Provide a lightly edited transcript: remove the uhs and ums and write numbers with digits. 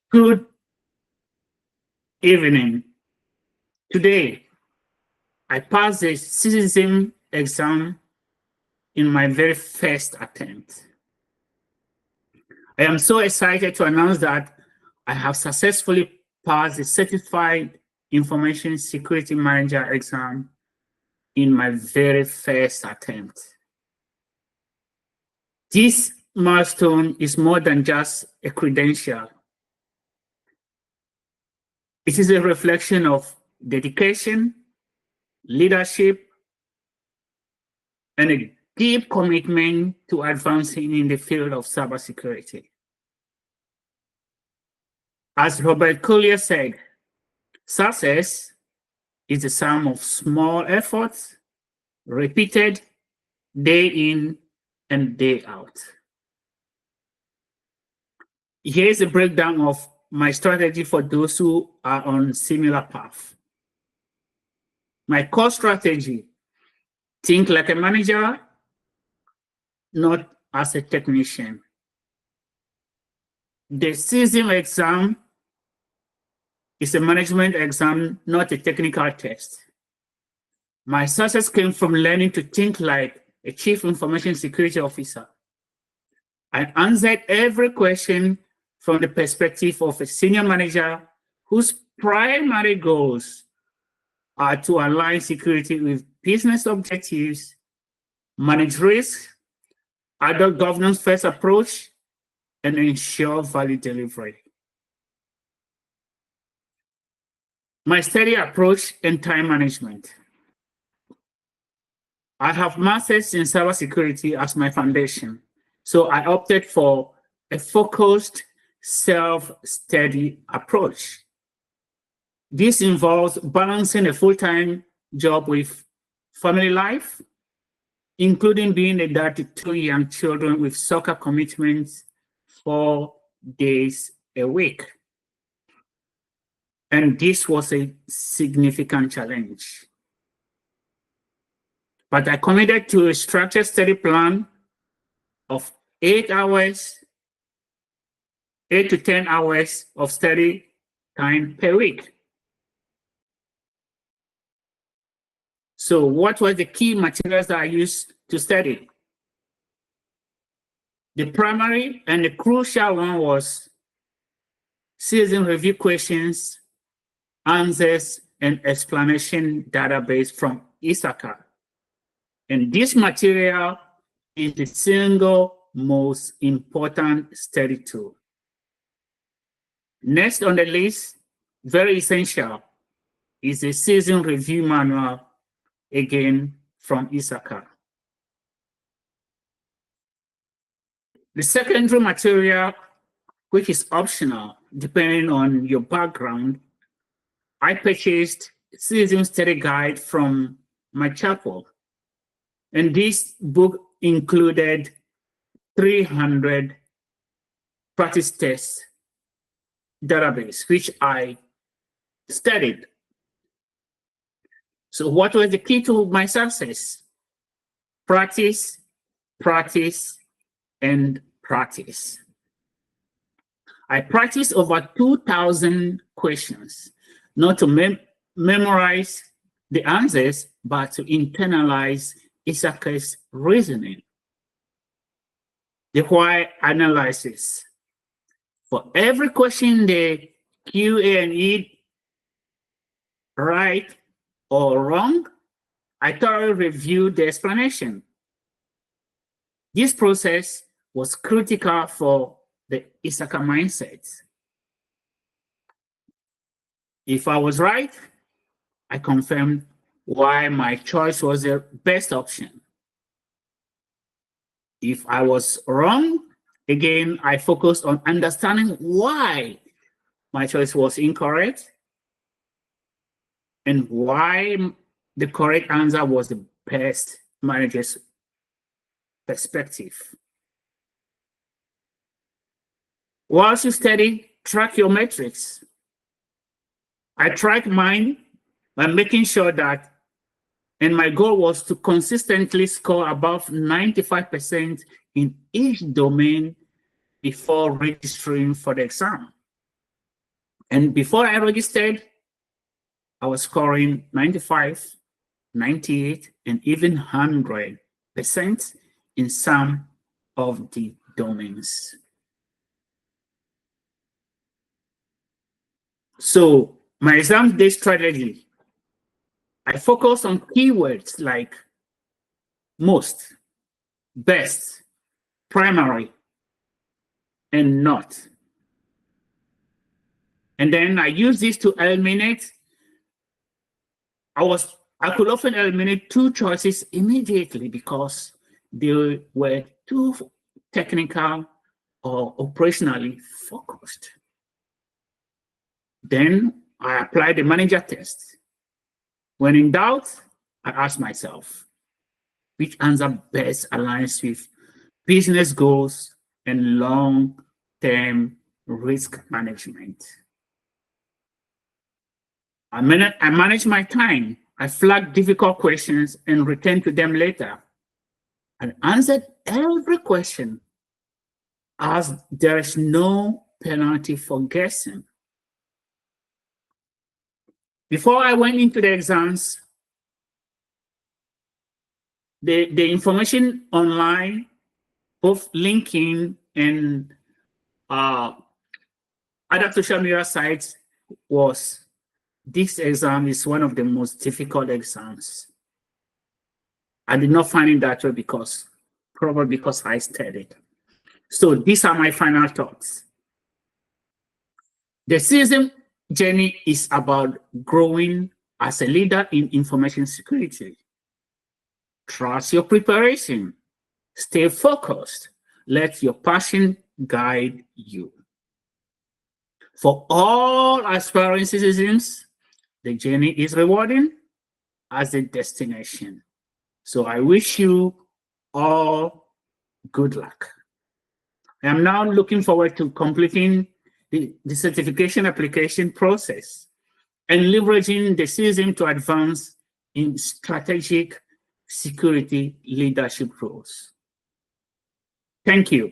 Good evening. Today, I passed the CISM exam in my very first attempt. I am so excited to announce that I have successfully passed the Certified Information Security Manager exam in my very first attempt. This milestone is more than just a credential. It is a reflection of dedication, leadership, and a deep commitment to advancing in the field of cybersecurity. As Robert Collier said, success is the sum of small efforts repeated day in and day out. Here's a breakdown of my strategy for those who are on similar path. My core strategy: think like a manager, not as a technician. The CISM exam is a management exam, not a technical test. My success came from learning to think like a chief information security officer. I answered every question from the perspective of a senior manager whose primary goals are to align security with business objectives, manage risk, adopt governance-first approach, and ensure value delivery. My steady approach and time management. I have masters in cybersecurity as my foundation, so I opted for a focused, self-study approach. This involves balancing a full-time job with family life, including being a dad to 2 young children with soccer commitments 4 days a week. And this was a significant challenge. But I committed to a structured study plan of 8 to 10 hours of study time per week. So what were the key materials that I used to study? The primary and the crucial one was CISM review questions, answers, and explanation database from Issachar. And this material is the single most important study tool. Next on the list, very essential, is the CISM review manual, again from Issachar. The secondary material, which is optional depending on your background, I purchased CISM study guide from my chapel. And this book included 300 practice tests database, which I studied. So what was the key to my success? Practice, practice, and practice. I practiced over 2,000 questions, not to memorize the answers, but to internalize Issachar's reasoning. The why analysis. For every question the Q&A right or wrong, I thoroughly reviewed the explanation. This process was critical for the Issachar mindset. If I was right, I confirmed why my choice was the best option. If I was wrong, again, I focused on understanding why my choice was incorrect and why the correct answer was the best manager's perspective. Whilst you study, track your metrics. I tracked mine by making sure that, and my goal was to consistently score above 95% in each domain before registering for the exam. And before I registered, I was scoring 95, 98, and even 100% in some of the domains. So my exam day strategy, I focus on keywords like most, best, primary, and not. And then I use this to eliminate. I could often eliminate 2 choices immediately because they were too technical or operationally focused. Then I apply the manager test. When in doubt, I ask myself, which answer best aligns with business goals and long-term risk management? I manage my time. I flag difficult questions and return to them later. I answered every question as there is no penalty for guessing. Before I went into the exams, the information online, both LinkedIn and other social media sites, was this exam is one of the most difficult exams. I did not find it that way probably because I studied. So these are my final thoughts. The CISM journey is about growing as a leader in information security. Trust your preparation. Stay focused. Let your passion guide you. For all aspiring citizens, the journey is rewarding as a destination. So I wish you all good luck. I am now looking forward to completing the certification application process and leveraging the CISM to advance in strategic security leadership roles. Thank you.